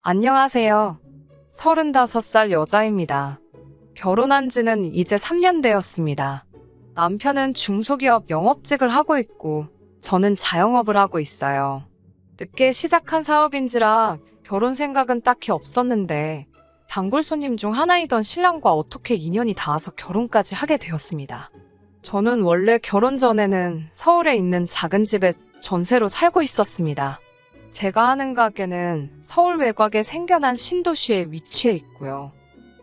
안녕하세요. 35살 여자입니다. 결혼한 지는 이제 3년 되었습니다. 남편은 중소기업 영업직을 하고 있고 저는 자영업을 하고 있어요. 늦게 시작한 사업인지라 결혼 생각은 딱히 없었는데 단골 손님 중 하나이던 신랑과 어떻게 인연이 닿아서 결혼까지 하게 되었습니다. 저는 원래 결혼 전에는 서울에 있는 작은 집에 전세로 살고 있었습니다. 제가 하는 가게는 서울 외곽에 생겨난 신도시에 위치해 있고요.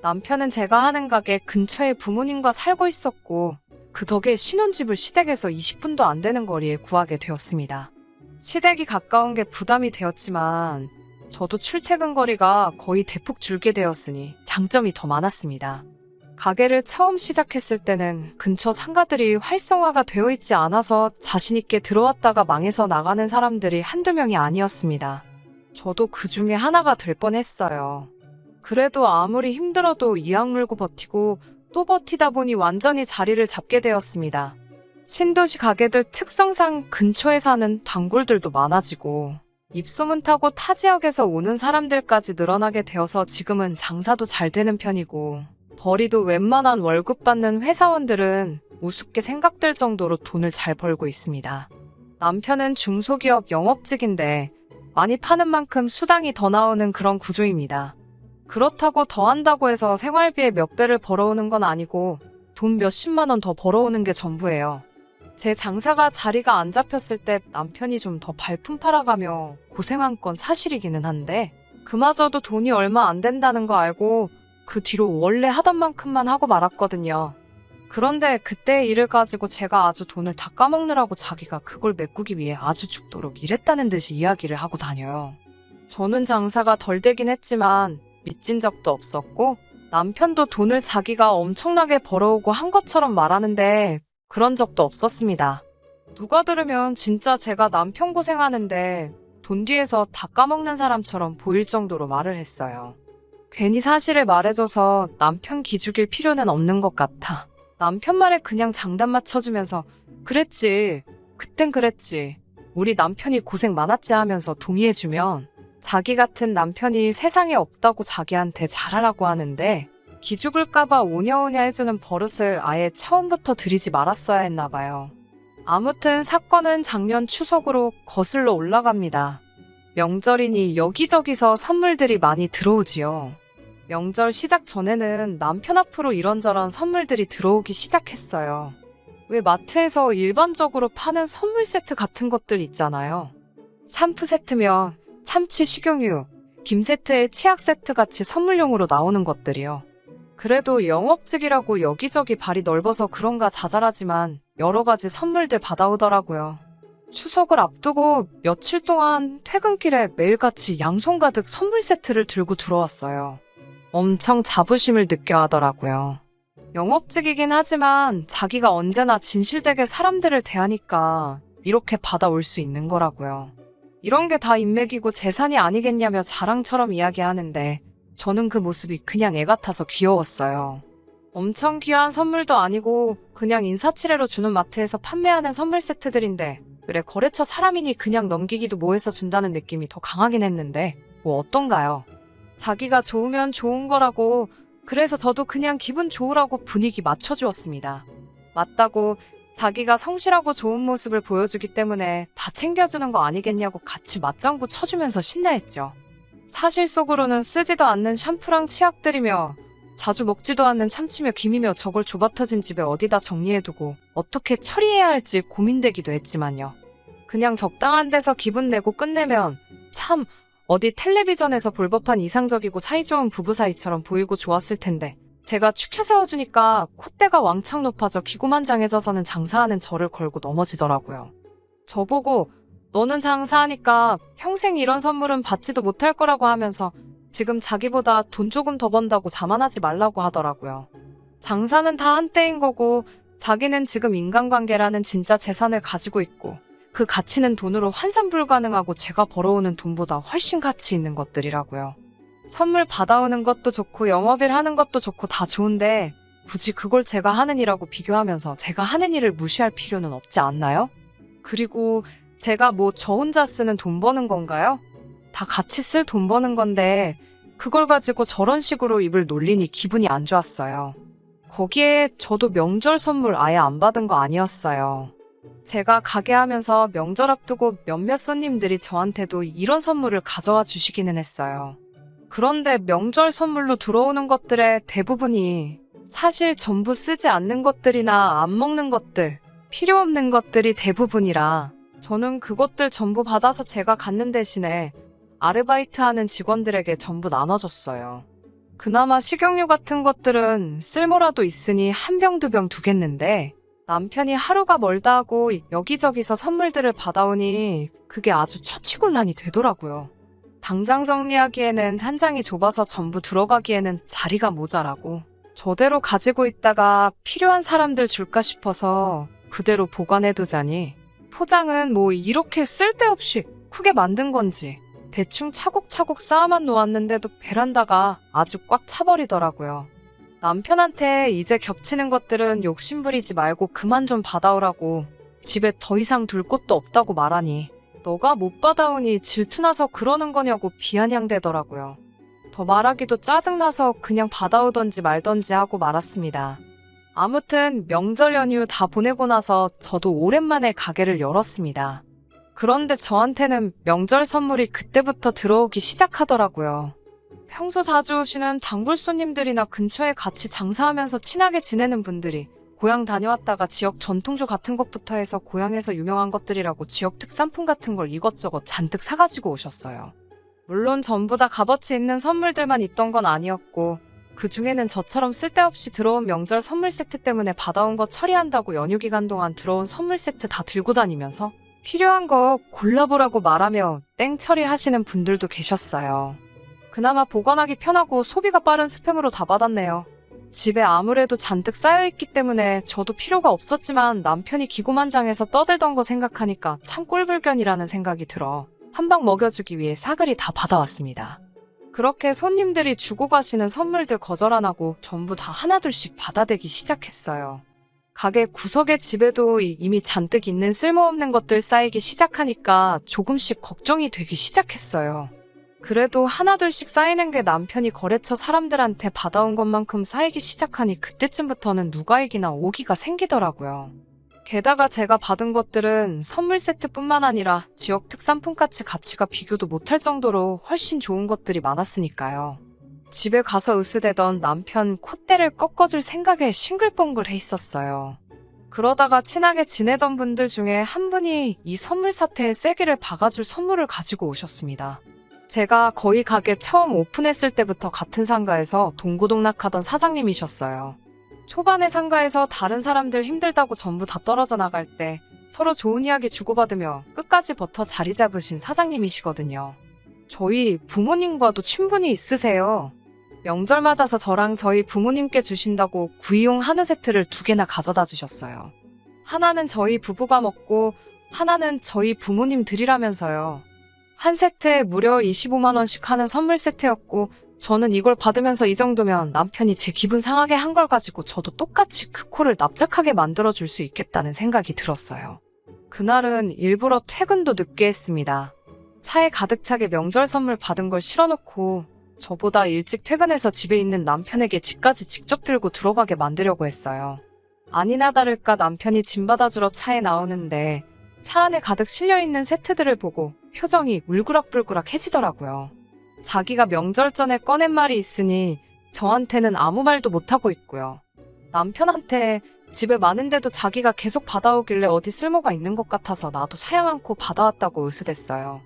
남편은 제가 하는 가게 근처에 부모님과 살고 있었고 그 덕에 신혼집을 시댁에서 20분도 안 되는 거리에 구하게 되었습니다. 시댁이 가까운 게 부담이 되었지만 저도 출퇴근 거리가 거의 대폭 줄게 되었으니 장점이 더 많았습니다. 가게를 처음 시작했을 때는 근처 상가들이 활성화가 되어 있지 않아서 자신있게 들어왔다가 망해서 나가는 사람들이 한두 명이 아니었습니다. 저도 그 중에 하나가 될 뻔했어요. 그래도 아무리 힘들어도 이악 물고 버티고 또 버티다 보니 완전히 자리를 잡게 되었습니다. 신도시 가게들 특성상 근처에 사는 단골들도 많아지고 입소문 타고 타 지역에서 오는 사람들까지 늘어나게 되어서 지금은 장사도 잘 되는 편이고 벌이도 웬만한 월급 받는 회사원들은 우습게 생각될 정도로 돈을 잘 벌고 있습니다. 남편은 중소기업 영업직인데 많이 파는 만큼 수당이 더 나오는 그런 구조입니다. 그렇다고 더 한다고 해서 생활비에 몇 배를 벌어오는 건 아니고 돈 몇십만 원 더 벌어오는 게 전부예요. 제 장사가 자리가 안 잡혔을 때 남편이 좀 더 발품 팔아가며 고생한 건 사실이기는 한데 그마저도 돈이 얼마 안 된다는 거 알고 그 뒤로 원래 하던 만큼만 하고 말았거든요. 그런데 그때의 일을 가지고 제가 아주 돈을 다 까먹느라고 자기가 그걸 메꾸기 위해 아주 죽도록 일했다는 듯이 이야기를 하고 다녀요. 저는 장사가 덜 되긴 했지만 믿진 적도 없었고 남편도 돈을 자기가 엄청나게 벌어오고 한 것처럼 말하는데 그런 적도 없었습니다. 누가 들으면 진짜 제가 남편 고생하는데 돈 뒤에서 다 까먹는 사람처럼 보일 정도로 말을 했어요. 괜히 사실을 말해줘서 남편 기죽일 필요는 없는 것 같아. 남편 말에 그냥 장단 맞춰주면서 그랬지, 그땐 그랬지, 우리 남편이 고생 많았지 하면서 동의해주면 자기 같은 남편이 세상에 없다고 자기한테 잘하라고 하는데 기죽을까봐 오냐오냐 해주는 버릇을 아예 처음부터 들이지 말았어야 했나 봐요. 아무튼 사건은 작년 추석으로 거슬러 올라갑니다. 명절이니 여기저기서 선물들이 많이 들어오지요. 명절 시작 전에는 남편 앞으로 이런저런 선물들이 들어오기 시작했어요. 왜 마트에서 일반적으로 파는 선물 세트 같은 것들 있잖아요. 샴푸 세트면 참치 식용유, 김 세트에 치약 세트 같이 선물용으로 나오는 것들이요. 그래도 영업직이라고 여기저기 발이 넓어서 그런가 자잘하지만 여러 가지 선물들 받아오더라고요. 추석을 앞두고 며칠 동안 퇴근길에 매일같이 양손 가득 선물 세트를 들고 들어왔어요. 엄청 자부심을 느껴 하더라고요. 영업직이긴 하지만 자기가 언제나 진실되게 사람들을 대하니까 이렇게 받아올 수 있는 거라고요. 이런 게 다 인맥이고 재산이 아니겠냐며 자랑처럼 이야기하는데 저는 그 모습이 그냥 애 같아서 귀여웠어요. 엄청 귀한 선물도 아니고 그냥 인사치레로 주는 마트에서 판매하는 선물 세트들인데 그래 거래처 사람이니 그냥 넘기기도 뭐해서 준다는 느낌이 더 강하긴 했는데 뭐 어떤가요? 자기가 좋으면 좋은 거라고 그래서 저도 그냥 기분 좋으라고 분위기 맞춰주었습니다. 맞다고 자기가 성실하고 좋은 모습을 보여주기 때문에 다 챙겨주는 거 아니겠냐고 같이 맞장구 쳐주면서 신나했죠. 사실 속으로는 쓰지도 않는 샴푸랑 치약들이며 자주 먹지도 않는 참치며 김이며 저걸 좁아터진 집에 어디다 정리해두고 어떻게 처리해야 할지 고민되기도 했지만요. 그냥 적당한 데서 기분 내고 끝내면 참 어디 텔레비전에서 볼 법한 이상적이고 사이좋은 부부 사이처럼 보이고 좋았을 텐데 제가 추켜 세워주니까 콧대가 왕창 높아져 기고만장해져서는 장사하는 저를 걸고 넘어지더라고요. 저보고 너는 장사하니까 평생 이런 선물은 받지도 못할 거라고 하면서 지금 자기보다 돈 조금 더 번다고 자만하지 말라고 하더라고요. 장사는 다 한때인 거고 자기는 지금 인간관계라는 진짜 재산을 가지고 있고 그 가치는 돈으로 환산 불가능하고 제가 벌어오는 돈보다 훨씬 가치 있는 것들이라고요. 선물 받아오는 것도 좋고 영업일 하는 것도 좋고 다 좋은데 굳이 그걸 제가 하는 일하고 비교하면서 제가 하는 일을 무시할 필요는 없지 않나요? 그리고 제가 뭐 저 혼자 쓰는 돈 버는 건가요? 다 같이 쓸 돈 버는 건데 그걸 가지고 저런 식으로 입을 놀리니 기분이 안 좋았어요. 거기에 저도 명절 선물 아예 안 받은 거 아니었어요. 제가 가게 하면서 명절 앞두고 몇몇 손님들이 저한테도 이런 선물을 가져와 주시기는 했어요. 그런데 명절 선물로 들어오는 것들의 대부분이 사실 전부 쓰지 않는 것들이나 안 먹는 것들, 필요 없는 것들이 대부분이라 저는 그것들 전부 받아서 제가 갖는 대신에 아르바이트하는 직원들에게 전부 나눠줬어요. 그나마 식용유 같은 것들은 쓸모라도 있으니 한 병 두 병 두겠는데 남편이 하루가 멀다 하고 여기저기서 선물들을 받아오니 그게 아주 처치곤란이 되더라고요. 당장 정리하기에는 한 장이 좁아서 전부 들어가기에는 자리가 모자라고 저대로 가지고 있다가 필요한 사람들 줄까 싶어서 그대로 보관해두자니 포장은 뭐 이렇게 쓸데없이 크게 만든 건지 대충 차곡차곡 쌓아만 놓았는데도 베란다가 아주 꽉 차버리더라고요. 남편한테 이제 겹치는 것들은 욕심부리지 말고 그만 좀 받아오라고 집에 더 이상 둘 곳도 없다고 말하니 너가 못 받아오니 질투나서 그러는 거냐고 비아냥대더라고요. 더 말하기도 짜증나서 그냥 받아오던지 말던지 하고 말았습니다. 아무튼 명절 연휴 다 보내고 나서 저도 오랜만에 가게를 열었습니다. 그런데 저한테는 명절 선물이 그때부터 들어오기 시작하더라고요. 평소 자주 오시는 단골 손님들이나 근처에 같이 장사하면서 친하게 지내는 분들이 고향 다녀왔다가 지역 전통주 같은 것부터 해서 고향에서 유명한 것들이라고 지역 특산품 같은 걸 이것저것 잔뜩 사가지고 오셨어요. 물론 전부 다 값어치 있는 선물들만 있던 건 아니었고 그 중에는 저처럼 쓸데없이 들어온 명절 선물 세트 때문에 받아온 거 처리한다고 연휴 기간 동안 들어온 선물 세트 다 들고 다니면서 필요한 거 골라보라고 말하며 땡 처리하시는 분들도 계셨어요. 그나마 보관하기 편하고 소비가 빠른 스팸으로 다 받았네요. 집에 아무래도 잔뜩 쌓여있기 때문에 저도 필요가 없었지만 남편이 기고만장해서 떠들던 거 생각하니까 참 꼴불견이라는 생각이 들어 한 방 먹여주기 위해 싸그리 다 받아왔습니다. 그렇게 손님들이 주고 가시는 선물들 거절 안 하고 전부 다 하나둘씩 받아대기 시작했어요. 가게 구석에 집에도 이미 잔뜩 있는 쓸모없는 것들 쌓이기 시작하니까 조금씩 걱정이 되기 시작했어요. 그래도 하나둘씩 쌓이는 게 남편이 거래처 사람들한테 받아온 것만큼 쌓이기 시작하니 그때쯤부터는 누가 이기나 오기가 생기더라고요. 게다가 제가 받은 것들은 선물 세트뿐만 아니라 지역 특산품같이 가치가 비교도 못할 정도로 훨씬 좋은 것들이 많았으니까요. 집에 가서 으스대던 남편 콧대를 꺾어줄 생각에 싱글벙글해 있었어요. 그러다가 친하게 지내던 분들 중에 한 분이 이 선물 사태에 쐐기를 박아줄 선물을 가지고 오셨습니다. 제가 거의 가게 처음 오픈했을 때부터 같은 상가에서 동고동락하던 사장님이셨어요. 초반에 상가에서 다른 사람들 힘들다고 전부 다 떨어져 나갈 때 서로 좋은 이야기 주고받으며 끝까지 버텨 자리 잡으신 사장님이시거든요. 저희 부모님과도 친분이 있으세요. 명절 맞아서 저랑 저희 부모님께 주신다고 구이용 한우 세트를 2개나 가져다 주셨어요. 하나는 저희 부부가 먹고 하나는 저희 부모님 드리라면서요. 한 세트에 무려 25만 원씩 하는 선물 세트였고 저는 이걸 받으면서 이 정도면 남편이 제 기분 상하게 한 걸 가지고 저도 똑같이 그 코를 납작하게 만들어줄 수 있겠다는 생각이 들었어요. 그날은 일부러 퇴근도 늦게 했습니다. 차에 가득 차게 명절 선물 받은 걸 실어놓고 저보다 일찍 퇴근해서 집에 있는 남편에게 집까지 직접 들고 들어가게 만들려고 했어요. 아니나 다를까 남편이 짐 받아주러 차에 나오는데 차 안에 가득 실려있는 세트들을 보고 표정이 울그락불그락해지더라고요. 자기가 명절 전에 꺼낸 말이 있으니 저한테는 아무 말도 못하고 있고요. 남편한테 집에 많은데도 자기가 계속 받아오길래 어디 쓸모가 있는 것 같아서 나도 사양 않고 받아왔다고 으스댔어요.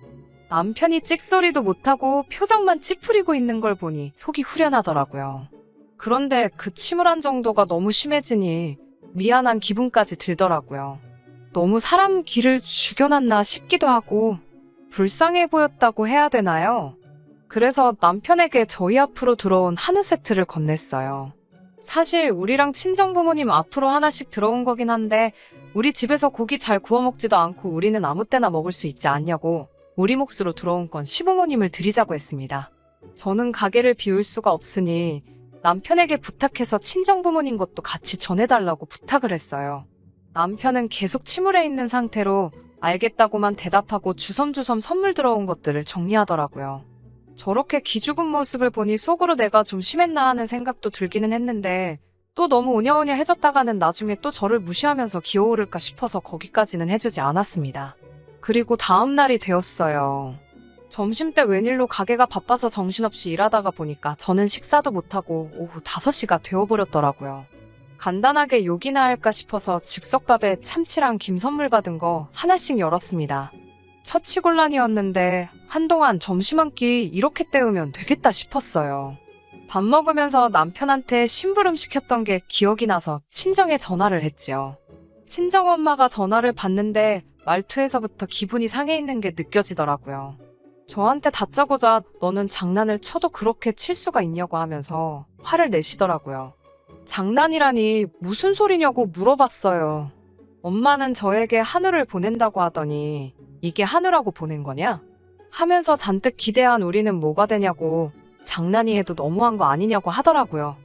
남편이 찍소리도 못하고 표정만 찌푸리고 있는 걸 보니 속이 후련하더라고요. 그런데 그 침울한 정도가 너무 심해지니 미안한 기분까지 들더라고요. 너무 사람 기를 죽여놨나 싶기도 하고 불쌍해 보였다고 해야 되나요? 그래서 남편에게 저희 앞으로 들어온 한우 세트를 건넸어요. 사실 우리랑 친정부모님 앞으로 하나씩 들어온 거긴 한데 우리 집에서 고기 잘 구워 먹지도 않고 우리는 아무 때나 먹을 수 있지 않냐고 우리 몫으로 들어온 건 시부모님을 드리자고 했습니다. 저는 가게를 비울 수가 없으니 남편에게 부탁해서 친정부모님 것도 같이 전해달라고 부탁을 했어요. 남편은 계속 침울해 있는 상태로 알겠다고만 대답하고 주섬주섬 선물 들어온 것들을 정리하더라고요. 저렇게 기죽은 모습을 보니 속으로 내가 좀 심했나 하는 생각도 들기는 했는데 또 너무 우냐우냐해졌다가는 나중에 또 저를 무시하면서 기어오를까 싶어서 거기까지는 해주지 않았습니다. 그리고 다음 날이 되었어요. 점심때 웬일로 가게가 바빠서 정신없이 일하다가 보니까 저는 식사도 못하고 오후 5시가 되어버렸더라고요. 간단하게 요기나 할까 싶어서 즉석밥에 참치랑 김 선물 받은 거 하나씩 열었습니다. 처치곤란이었는데 한동안 점심 한 끼 이렇게 때우면 되겠다 싶었어요. 밥 먹으면서 남편한테 심부름 시켰던 게 기억이 나서 친정에 전화를 했지요. 친정엄마가 전화를 받는데 말투에서부터 기분이 상해 있는 게 느껴지더라고요. 저한테 다짜고짜 너는 장난을 쳐도 그렇게 칠 수가 있냐고 하면서 화를 내시더라고요. 장난이라니 무슨 소리냐고 물어봤어요. 엄마는 저에게 한우를 보낸다고 하더니 이게 한우라고 보낸 거냐? 하면서 잔뜩 기대한 우리는 뭐가 되냐고 장난이 해도 너무한 거 아니냐고 하더라고요.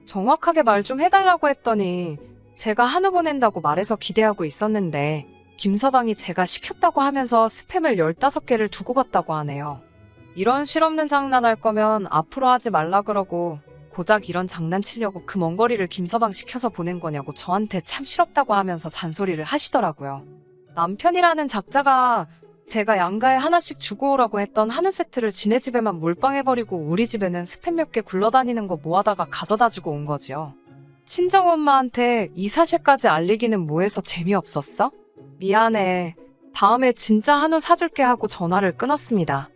정확하게 말 좀 해달라고 했더니 제가 한우 보낸다고 말해서 기대하고 있었는데 김서방이 제가 시켰다고 하면서 스팸을 15개를 두고 갔다고 하네요. 이런 실없는 장난할 거면 앞으로 하지 말라 그러고 고작 이런 장난치려고 그 먼 거리를 김서방 시켜서 보낸 거냐고 저한테 참 싫었다고 하면서 잔소리를 하시더라고요. 남편이라는 작자가 제가 양가에 하나씩 주고 오라고 했던 한우 세트를 지네 집에만 몰빵해버리고 우리 집에는 스팸 몇 개 굴러다니는 거 모아다가 가져다 주고 온 거지요. 친정엄마한테 이 사실까지 알리기는 뭐해서 재미없었어? 미안해. 다음에 진짜 한우 사줄게 하고 전화를 끊었습니다.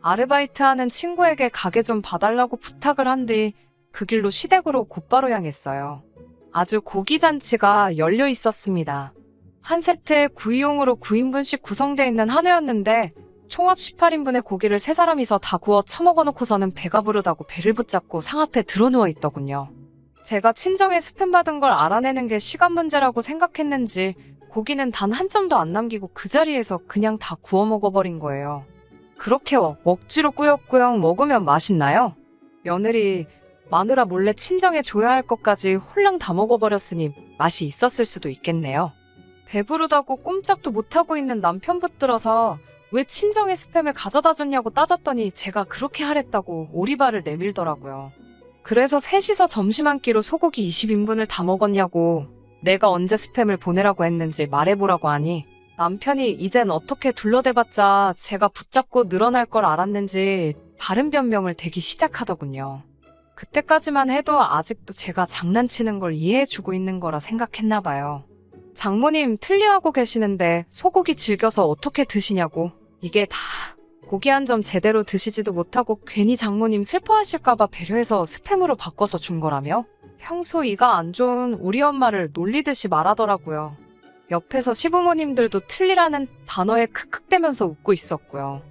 아르바이트하는 친구에게 가게 좀 봐달라고 부탁을 한 뒤 그 길로 시댁으로 곧바로 향했어요. 아주 고기잔치가 열려 있었습니다. 한 세트에 9인용으로 9인분씩 구성되어 있는 한우였는데 총합 18인분의 고기를 3사람이서 다 구워 처먹어 놓고서는 배가 부르다고 배를 붙잡고 상 앞에 드러누워 있더군요. 제가 친정에 스팸 받은 걸 알아내는 게 시간 문제라고 생각했는지 고기는 단 한 점도 안 남기고 그 자리에서 그냥 다 구워 먹어버린 거예요. 그렇게 억지로 꾸역꾸역 먹으면 맛있나요? 며느리 마누라 몰래 친정에 줘야 할 것까지 홀랑 다 먹어버렸으니 맛이 있었을 수도 있겠네요. 배부르다고 꼼짝도 못하고 있는 남편 붙들어서 왜 친정에 스팸을 가져다 줬냐고 따졌더니 제가 그렇게 하랬다고 오리발을 내밀더라고요. 그래서 셋이서 점심 한 끼로 소고기 20인분을 다 먹었냐고 내가 언제 스팸을 보내라고 했는지 말해보라고 하니 남편이 이젠 어떻게 둘러대봤자 제가 붙잡고 늘어날 걸 알았는지 다른 변명을 대기 시작하더군요. 그때까지만 해도 아직도 제가 장난치는 걸 이해해주고 있는 거라 생각했나 봐요. 장모님 틀리하고 계시는데 소고기 즐겨서 어떻게 드시냐고. 이게 다 고기 한 점 제대로 드시지도 못하고 괜히 장모님 슬퍼하실까봐 배려해서 스팸으로 바꿔서 준 거라며? 평소 이가 안 좋은 우리 엄마를 놀리듯이 말하더라고요. 옆에서 시부모님들도 틀리라는 단어에 크크대면서 웃고 있었고요.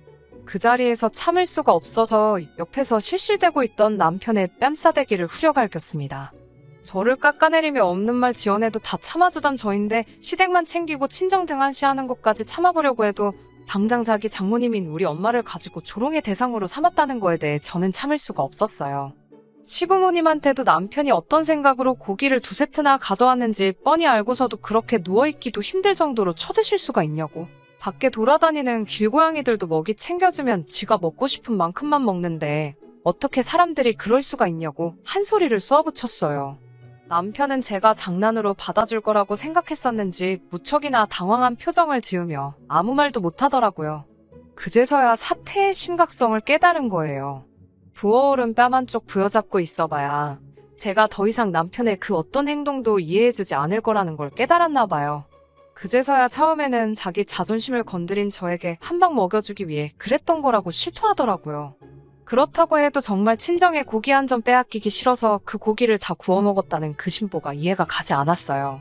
그 자리에서 참을 수가 없어서 옆에서 실실대고 있던 남편의 뺨싸대기를 후려갈겼습니다. 저를 깎아내리며 없는 말 지어내도 다 참아주던 저인데 시댁만 챙기고 친정 등한시하는 것까지 참아보려고 해도 당장 자기 장모님인 우리 엄마를 가지고 조롱의 대상으로 삼았다는 거에 대해 저는 참을 수가 없었어요. 시부모님한테도 남편이 어떤 생각으로 고기를 2세트나 가져왔는지 뻔히 알고서도 그렇게 누워있기도 힘들 정도로 쳐드실 수가 있냐고. 밖에 돌아다니는 길고양이들도 먹이 챙겨주면 지가 먹고 싶은 만큼만 먹는데 어떻게 사람들이 그럴 수가 있냐고 한 소리를 쏘아붙였어요. 남편은 제가 장난으로 받아줄 거라고 생각했었는지 무척이나 당황한 표정을 지으며 아무 말도 못하더라고요. 그제서야 사태의 심각성을 깨달은 거예요. 부어오른 뺨 한쪽 부여잡고 있어봐야 제가 더 이상 남편의 그 어떤 행동도 이해해주지 않을 거라는 걸 깨달았나 봐요. 그제서야 처음에는 자기 자존심을 건드린 저에게 한 방 먹여주기 위해 그랬던 거라고 실토하더라고요. 그렇다고 해도 정말 친정에 고기 한 점 빼앗기기 싫어서 그 고기를 다 구워 먹었다는 그 심보가 이해가 가지 않았어요.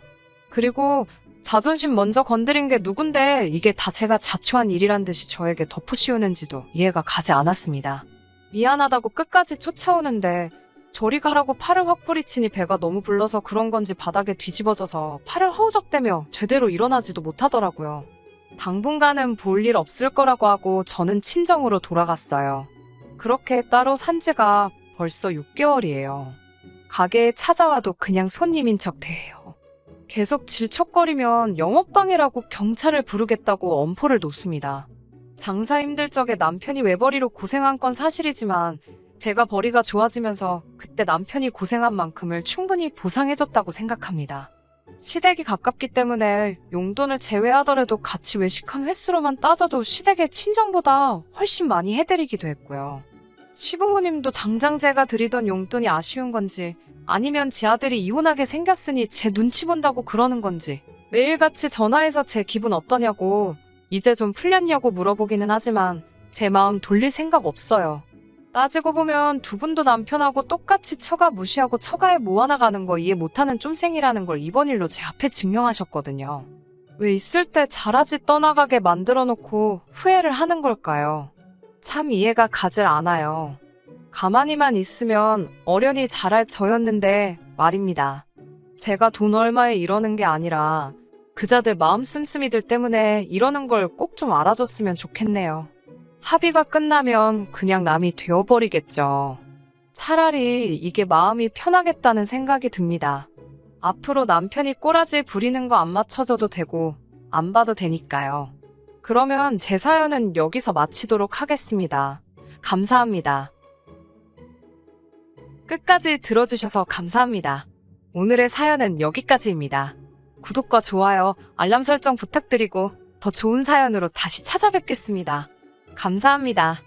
그리고 자존심 먼저 건드린 게 누군데 이게 다 제가 자초한 일이란 듯이 저에게 덮어씌우는지도 이해가 가지 않았습니다. 미안하다고 끝까지 쫓아오는데 저리 가라고 팔을 확 부리치니 배가 너무 불러서 그런 건지 바닥에 뒤집어져서 팔을 허우적대며 제대로 일어나지도 못하더라고요. 당분간은 볼 일 없을 거라고 하고 저는 친정으로 돌아갔어요. 그렇게 따로 산 지가 벌써 6개월이에요. 가게에 찾아와도 그냥 손님인 척 대해요. 계속 질척거리면 영업방해라고 경찰을 부르겠다고 엄포를 놓습니다. 장사 힘들 적에 남편이 외벌이로 고생한 건 사실이지만 제가 벌이가 좋아지면서 그때 남편이 고생한 만큼을 충분히 보상해줬다고 생각합니다. 시댁이 가깝기 때문에 용돈을 제외하더라도 같이 외식한 횟수로만 따져도 시댁의 친정보다 훨씬 많이 해드리기도 했고요. 시부모님도 당장 제가 드리던 용돈이 아쉬운 건지 아니면 지 아들이 이혼하게 생겼으니 제 눈치 본다고 그러는 건지 매일같이 전화해서 제 기분 어떠냐고 이제 좀 풀렸냐고 물어보기는 하지만 제 마음 돌릴 생각 없어요. 따지고 보면 두 분도 남편하고 똑같이 처가 무시하고 처가에 모아나 가는 거 이해 못하는 쫌생이라는 걸 이번 일로 제 앞에 증명하셨거든요. 왜 있을 때 잘하지 떠나가게 만들어 놓고 후회를 하는 걸까요? 참 이해가 가질 않아요. 가만히만 있으면 어련히 잘할 저였는데 말입니다. 제가 돈 얼마에 이러는 게 아니라 그자들 마음 씀씀이들 때문에 이러는 걸 꼭 좀 알아줬으면 좋겠네요. 합의가 끝나면 그냥 남이 되어버리겠죠. 차라리 이게 마음이 편하겠다는 생각이 듭니다. 앞으로 남편이 꼬라지 부리는 거 안 맞춰줘도 되고 안 봐도 되니까요. 그러면 제 사연은 여기서 마치도록 하겠습니다. 감사합니다. 끝까지 들어주셔서 감사합니다. 오늘의 사연은 여기까지입니다. 구독과 좋아요, 알람 설정 부탁드리고 더 좋은 사연으로 다시 찾아뵙겠습니다. 감사합니다.